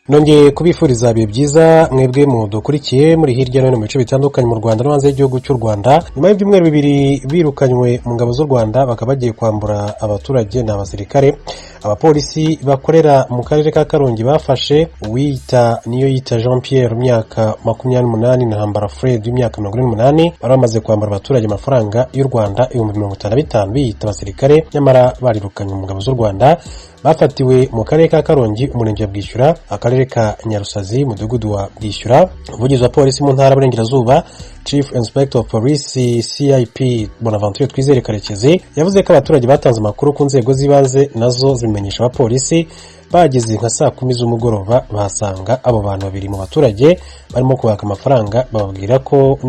Nongeye kubifuriza biye byiza mwebwe mu dukurikiye muri hirya no hino mu bice bitandukanye mu Rwanda no hanze y'igihugu cy'u Rwanda. Nyuma y'ibyumweru bibiri birukanywe mu ngabo z'u Rwanda bakaba bagiye kwambura abaturage n'abasirikare, abapolisi bakorera mu karere ka Karongi bafashe uwita niyo yita Jean Pierre myaka 28 na Hambara Fred imyaka 48 baramaze kwambura abaturage amafaranga y'u Rwanda 55,000 biyita abasirikare, nyamara barirukanywe mu ngabo z'u Rwanda. Bafatiwe mu karere ka Karongi, umurenge wa Bwishyura, akarere ka Nyarusazi, mudugudu wa Bwishyura. Umuvugizi wa polisi mu ntara y'Uburengerazuba, Chief Inspector of Police CIP Bonaventure Twizere Karekezi, yavuze ko abaturage batanze amakuru ku nzego z'ibanze nazo zimenyesha abapolisi. Bageze nka saa 10 z'umugoroba bahasanga abo bantu babiri mu baturage barimo kubaka amafaranga, bababwira ko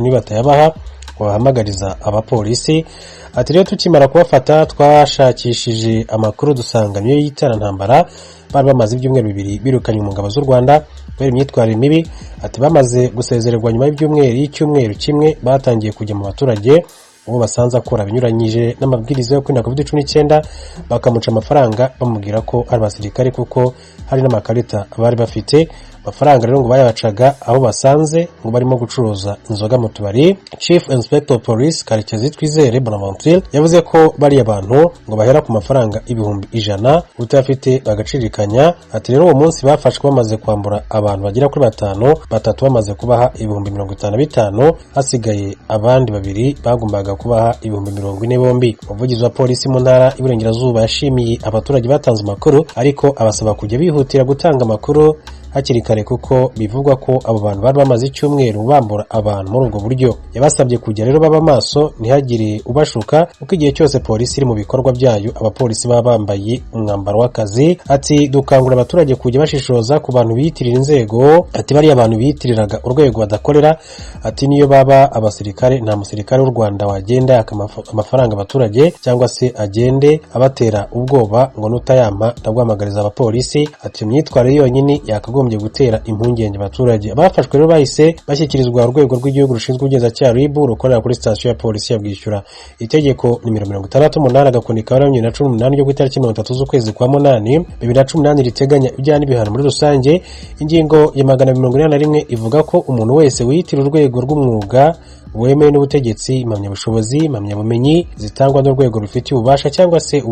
nibatayabaha bahamagariza abapolisi. Ati rero tukimara kubafata twashakishije amakuru dusanga niyo yitana Ntambara bari bamaze ibyumweru bibiri birukanye mu ngabo z'u Rwanda kubera imyitwarire mibi. Ati bamaze gusezererwa nyuma y'icyumweru kimwe batangiye kujya mu baturage uwo basanze akora binyuranyije n'amabwiriza yo kwirinda COVID-19, bakamuca amafaranga bamubwira ko ari abasirikare kuko hari n'amakarita bari bafite. Amafaranga rero ngo bayabacaga aho basanze ngo barimo gucuruza inzoga mu tubari. Chief Inspector of Police Karekezi Twizere Bonaventure yavuze ko bari abantu ngo bahera ku mafaranga 100,000 utafite bagacirikanya. Ati rero uwo munsi bafashwe bamaze kwambura abantu bagera kuri batatu bamaze kubaha 55,000, hasigaye abandi babiri bagombaga kubaha 40,000 bombi. Umuvugizi wa polisi mu ntara y'Uburengerazuba yashimiye abaturage batanze amakuru, ariko abasaba kujya bihutira gutanga amakuru hakiri kare kuko bivugwa ko abo bantu bari bamaze icyumweru bambura abantu muri ubwo buryo. Yabasabye kujya rero baba maso ntihagire ubashuka kuko igihe cyose polisi iri mu bikorwa byayo abapolisi baba bambaye umwambaro w'akazi. Ati dukangura abaturage kujya bashishoza ku bantu biyitirira inzego. Ati bari abantu biyitiriraga urwego badakorera. Ati niyo baba abasirikare nta musirikare w'u Rwanda wagenda amafaranga abaturage cyangwa se agende abatera ubwoba ngo nutayampa ndabwamagariza abapolisi. Ati imyitwarire yonyine yakagombye gutera impungenge abaturage. Abafashwe rero bahise bashyikirizwa urwego rw'igihugu rushinzwe ubugenzacyaha RIB rukorera kuri sitasiyo ya polisi ya Bwishyura. Itegeko nimero 68 agakonika wa 2018 ryo ku itariki 30 z'ukwezi kwa 8 2018 riteganya ibyaha n'ibihano muri rusange. Ingingo ya 181 ivuga ko umuntu wese wiyitira urwego rw'umwuga wemewe n'ubutegetsi, impamyabushobozi, impamyabumenyi zitangwa n'urwego rufitiye ububasha cyangwa se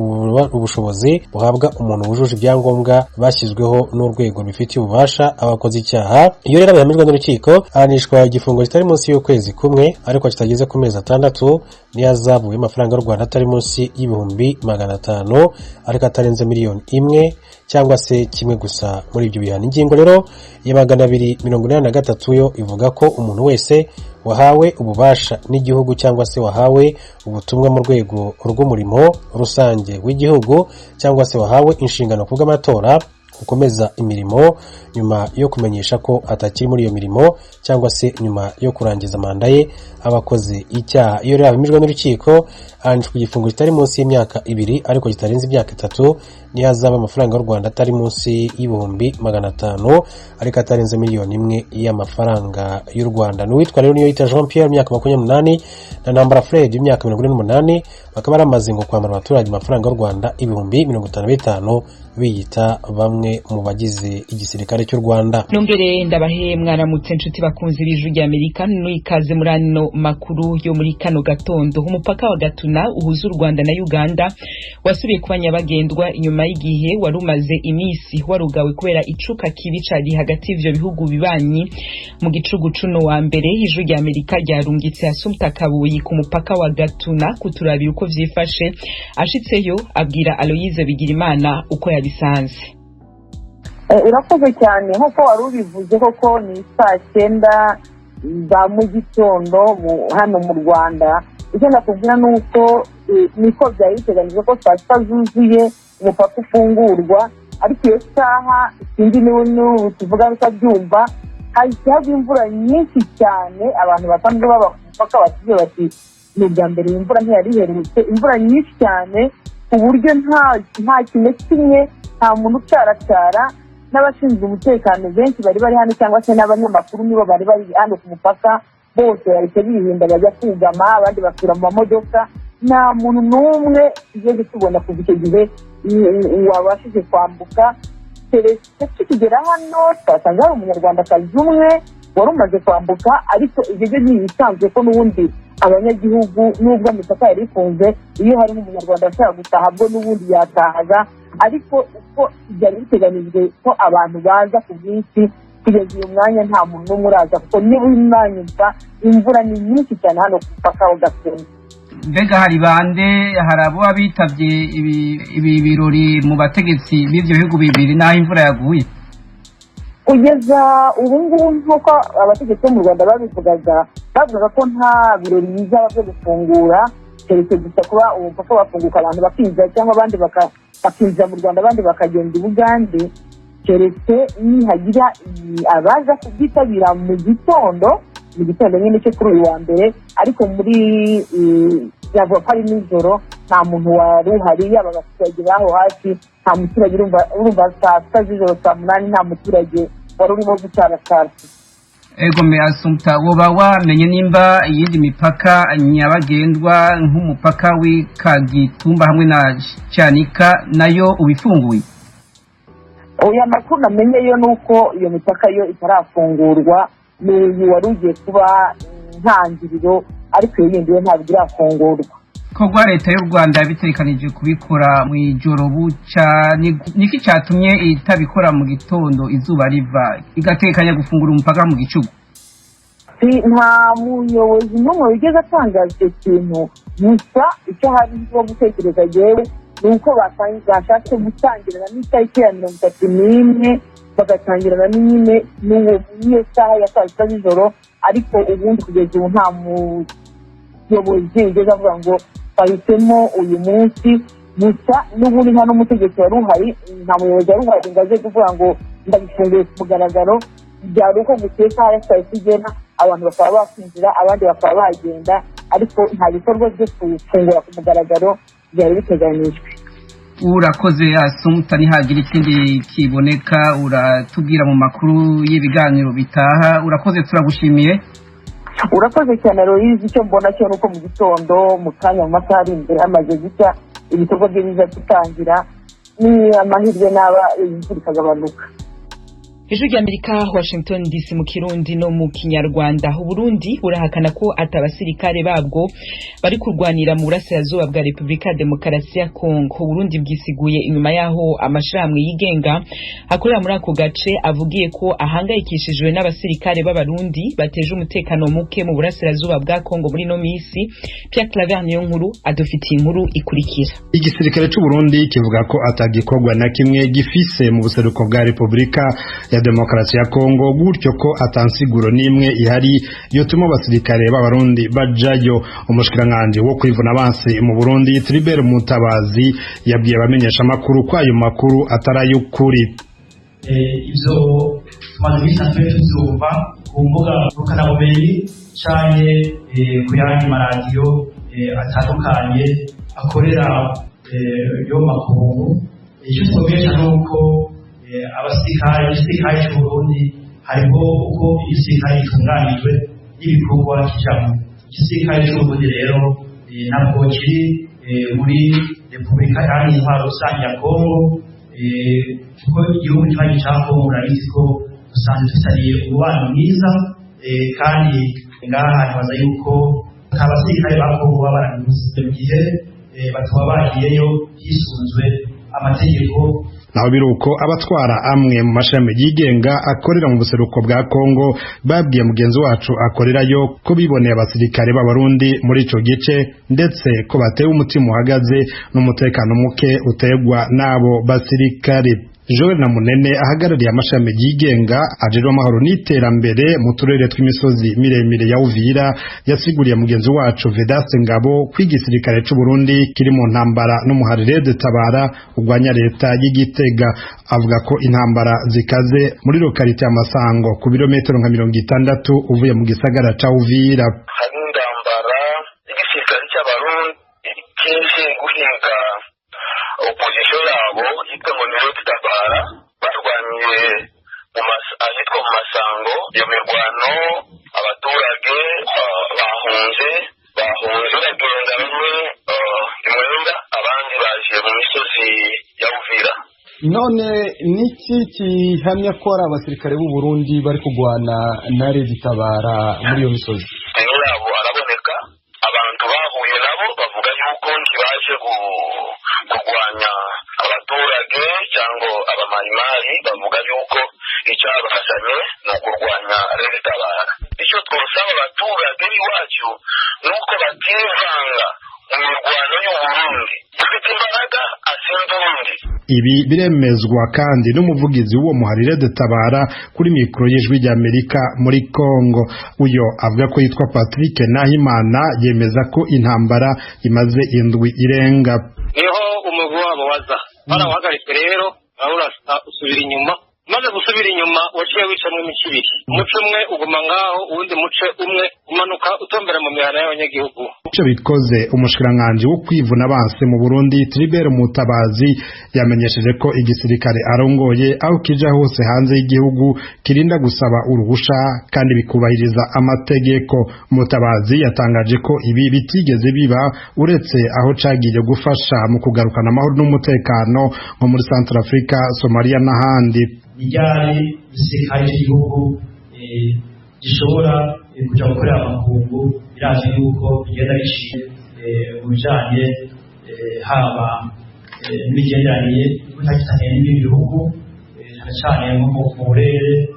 ubushobozi buhabwa umuntu wujuje ibyangombwa bashyizweho n'urwego rufitiye ububasha abakoze icyaha. Iyo rero abihamijwe n'urukiko ahanishwa igifungo kitari munsi y'ukwezi kumwe ariko kitageze ku mezi 6, n'ihazabu y'amafaranga y'u Rwanda atari munsi y'500,000 ariko atarenze miliyoni cyangwa se kimwe gusa muri ibyo bihano. Ingingo rero ya 283 yo ivuga ko umuntu wese wahawe ububasha n'igihugu cyangwa se wahawe ubutumwa mu rwego rw'umurimo rusange w'igihugu cyangwa se wahawe inshingano ku bw'amatora gukomeza imirimo nyuma yo kumenyesha ko atakiri muri iyo mirimo cyangwa se nyuma yo kurangiza manda ye abakoze icyaha. Iyo rero abimijwe n'urukiko ahanishwa igifungo kitari munsi y'imyaka 2 ariko kitarenze imyaka 3, nihazaba amafaranga y'u Rwanda atari munsi y'500,000 ariko atarenze miliyoni y'amafaranga y'u Rwanda. N'uwitwa rero niyo yita Jean Pierre imyaka 28 na Hambara Fred imyaka 48 bakaba baramaze ngo kwambara abaturage amafaranga y'u Rwanda 55,000 biyita bamwe mu bagize igisirikare cy'u Rwanda. Nongere ndabahe mwaramutse inshuti bakunze b'Ijwi ry'Amerika n'ikaze muri ano makuru yo muri kano gatondo. Umupaka wa Gatuna uhuza u Rwanda na Uganda wasubiye kuba nyabagendwa inyuma y'igihe warumaze imisi warugawe kubera icuka kibi cari hagati y'ivyo bihugu bibanyi. Mu gicugu cuno wa mbere Ijwi ry'Amerika ryarungitse Assumpta Kabuyi ku mupaka wa Gatuna kuturabira uko vyifashe. Ashitseyo abwira Aloyize Bigirimana uko yabisanze. Urakoze cyane nkuko wari ubivuze koko ni saa 9 za mu gitondo hano mu Rwanda. Icyo nakubwira nuko niko byari biteganyijwe ko saa 7 zuzuye umupaka ufungurwa, ariko iyo saha ikindi n'ubu tuvuga bitabyumva hahise haba imvura nyinshi cyane. Abantu basanzwe baba ku mupaka basize bati ni ubwa mbere imvura ntiyari iherutse, imvura nyinshi cyane ku buryo nta kimwe kimwe, nta muntu utaracara. N'abashinzwe umutekano benshi bari hano cyangwa se n'abanyamakuru nibo bari hano ku mupaka, bose bahise birinda bajya kugama, abandi basura mu mamodoka. Nta muntu n'umwe tugeze tubona kuva icyo gihe wabashije kwambuka keretse tukigera hano twasanga hari umunyarwandakazi umwe wari umaze kwambuka, ariko ibyo byo ntibisanzwe ko n'ubundi abanyagihugu nubwo imipaka yari ifunze, iyo harimo umunyarwanda ashaka gutaha bwo n'ubundi yatahaga, ariko uko byari biteganijwe ko abantu baza ku bwinshi, kugeza uyu mwanya nta muntu n'umwe uraza, kuko niba umwanya imvura ni nyinshi cyane hano ku mupaka wa Gakenke. Mbega hari bande, hari abo abitabye ibi birori mu bategetsi b'ibyo bihugu bibiri n'aho imvura yaguye? Kugeza ubu ngubu nk'uko abategetsi bo mu Rwanda bavugaga ko nta birori bizaba byo gufungura, keretse gusa kuba umupaka wafunguka abantu bakinjira cyangwa abandi bakinjira mu Rwanda abandi bakagenda i Bugande, keretse nihagira abaza kubyitabira mu gitondo nyine cyo kuri uyu wa mbere, ariko muri yavuga ko ari nijoro nta muntu wari uhari, yaba abaturage baho hafi, nta muturage urumva saa sita z'ijoro saa munani nta muturage wari urimo gucaracara. Ego me Assumpta, woba wamenye nimba iyindi mipaka nyabagendwa nk'umupaka w'Ikagitumba hamwe na Cyanika nayo ubifunguye? Oya, makuru namenye yo nuko iyo mipaka yo itarafungurwa, n'uyu wari ugiye kuba ntangiriro, ariko iyo yindi yo ntabwo irafungurwa. Kogwa leta y'u Rwanda yabitekanije kubikora mu ijoro buca, niki cyatumye itabikora mu gitondo izuba riva, igatekanya gufungura umupaka mu gicugu? Nta muyobozi n'umwe wigeze atangaza icyo kintu, gusa icyo hari cyo gutekereza yewe ni uko bashatse gutangirana n'itariki ya 31 bagatangirana nyine n'iyo saha ya saa sita z'ijoro, ariko ubundi kugeza ubu nta muyobozi wigeze avuga ngo bahisemo uyu munsi. Gusa n'ubundi nta n'umutegetsi wari uhari, nta muyobozi wari uhari ngo aze kuvuga ngo ndabifunguye ku mugaragaro. Byari uko gusa saha ya saa sita igena abantu bakaba bakwinjira abandi bakaba bagenda, ariko nta bikorwa byo gufungura ku mugaragaro byari biteganyijwe. Urakoze Assumpta, nihagira ikindi kiboneka uratubwira mu makuru y'ibiganiro bitaha. Urakoze, turagushimiye. Urakoze cyane Aloyizi, icyo mbona cyo nuko mu gitondo mu kanya mu masaha ari imbere hamaze gucya ibikorwa bye biza gutangira, ni amahirwe n'aba imvura ikagabanuka. Ijwi ry'Amerika, Washington DC mu Kirundi no mu Kinyarwanda. Uburundi burahakana ko atabasirikare babwo bari kurwanira mu burasirazuba bwa Repubulika Demokarasi ya Kongo. Uburundi bwisiguye inyuma yaho amashirahamwe yigenga akorera muri ako gace avugiye ko ahangayikishijwe n'abasirikare b'abarundi bateje umutekano muke mu burasirazuba bwa Kongo muri no misi. Pierre Claver Niyonkuru adufitiye inkuru ikurikira. Igisirikare cy'u Burundi kivuga ko atagikorwa na kimwe gifise mu buseruko bwa Repubulika ya Demokarasi ya Kongo, gutyo ko atansiguro nimwe ihari yotuma abasirikare b'abarundi bajayo. Umushikiranganje wo kwivuna abansi mu Burundi Tribert Mutabazi yabwiye abamenyesha makuru ko ayo makuru atarayukuri. Ivyo tumaze bisanzwe tuzumva ku mbuga ngurukanabumenyi canke ku yandi maradiyo atandukanye akorera yo makungu. Icyo twumvise nuko igisirikare cy'u Burundi hariho uko igisirikare gitunganijwe n'ibikorwa kijambo. Igisirikare cy'u Burundi rero ntabwo kiri muri Repubulika Iharanira Intwaro Rusange ya Kongo, kuko igihugu kibanyi cya Kongo murabizi ko dusanzwe dufitaniye umubano mwiza, kandi ngaha ntibaza yuko abasirikare ba Kongo baba baranyuze mu gihe bataba bagiyeyo hisunzwe amategeko. Naho biruko abatwara amwe mu mashami yigenga akorera mu buseruko bwa Kongo babwiye mugenzi wacu akorerayo ko biboneye abasirikare b'abarundi muri ico gice, ndetse ko batewe umutima uhagaze n'umutekano muke utegwa n'abo basirikare. Joel Namunene ahagarariye amashami yigenga ajejwe amahoro n'iterambere mu turere tw'imisozi miremire ya Uvira yasiguriye mugenzi wacu Vedaste Ngabo ko igisirikare cy'u Burundi kiri mu ntambara n'umuharire de Tabara ugwanya leta y'Igitega. Avuga ko intambara zikaze muri lokalite ya Masango ku birometero nka 60 uvuye mu gisagara ca Uvira. Hari intambara igisirikare cy'abarundi kije guhinga opposition yabo yitwa ngo ni de Tabara, barwaniye ahitwa mu Masango. Iyo mirwano abaturage bahunze bagenda bamwe imwenda, abandi baje mu misozi ya Uvira. none niki kihamya ko ari abasirikare b'u Burundi bari kurwana na Red Tabara muri iyo misozi? yabo araboneka, abantu bahuye nabo bavuga yuko ntibaje kurwanya abaturage cyangwa abamarimari, bavuga yuko icyabazanye ni ukurwanya Red Tabara. icyo twasaba abaturage b'iwacu ni uko bativanga mu mirwano y'Uburundi. Ufite imbaraga asinda undi. Ibi biremezwa kandi n'umuvugizi w'uwo muhari Red Tabara kuri mikoro y'Ijwi ry'Amerika muri Kongo. Uyo avuga ko yitwa Patrick Nahimana, yemeza ko intambara imaze indwi irenga. Niho umugwi wabo waza barawuhagaritse, rero urasa usubira inyuma, maze gusubira inyuma waciye wicamwe imice ibiri, umuce umwe uguma ngaho, uwundi muce umwe umanuka utombera mu mihana y'abanyagihugu. Ico bikoze umushikiranganji wo kwivuna abansi mu Burundi Tribert Mutabazi yamenyesheje ko igisirikare arongoye aho kija hose hanze y'igihugu kirinda gusaba uruhusha kandi bikubahiriza amategeko. Mutabazi yatangaje ko ibi bitigeze biba uretse aho cagiye gufasha mu kugarukana amahoro n'umutekano nko muri Centrafrica, Somalia n'ahandi. Iryari igisirikare cy'igihugu gishobora kuja gukorera amakungu, birazi yuko bigenda biciye mu bijanye haba n'imigenderanire y'ubutakitanye n'ibindi bihugu cyane cyane nko mu burere